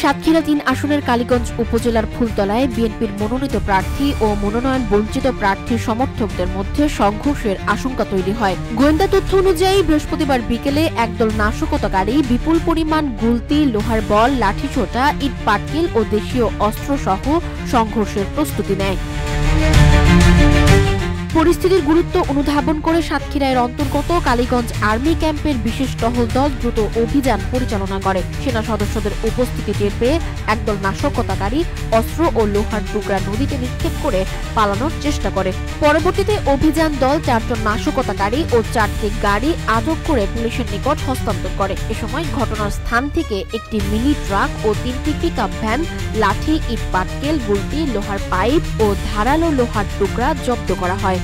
সাতক্ষীরা-৩ আসনের কালীগঞ্জ উপজেলার ফুলতলায় বিএনপির মনোনীত প্রার্থী ও মনোনয়ন বঞ্চিত প্রার্থীর সমর্থকদের মধ্যে সংঘর্ষের আশঙ্কা তৈরি হয়। গোয়েন্দা তথ্য অনুযায়ী বৃহস্পতিবার বিকেলে একদল নাশকতাকারী বিপুল পরিমাণ গুলতি, লোহার বল, লাঠিসোঁটা, ইট পাটকেল ও দেশীয় অস্ত্রসহ সংঘর্ষের প্রস্তুতি নেয়। পরিস্থিতির গুরুত্ব অনুধাবন করে সাতক্ষীরার অন্তর্গত কালীগঞ্জ আর্মি ক্যাম্পের বিশেষ টহল দল দ্রুত অভিযান পরিচালনা করে। সেনা সদস্যদের উপস্থিতি টের পেয়ে একদল নাশকতাকারী অস্ত্র ও লোহার টুকরা নদীতে নিক্ষেপ করে পালানোর চেষ্টা করে। পরবর্তীতে অভিযান দল 4 জন নাশকতাকারী ও 4টি গাড়ি আটক করে পুলিশের নিকট হস্তান্তর করে। এ সময় ঘটনার স্থান থেকে একটি মিনি ট্রাক ও 3টি পিকআপ ভ্যান, লাঠি, ইট পাটকেল, গুলতি, লোহার পাইপ ও ধারালো লোহার টুকরা জব্দ করা হয়।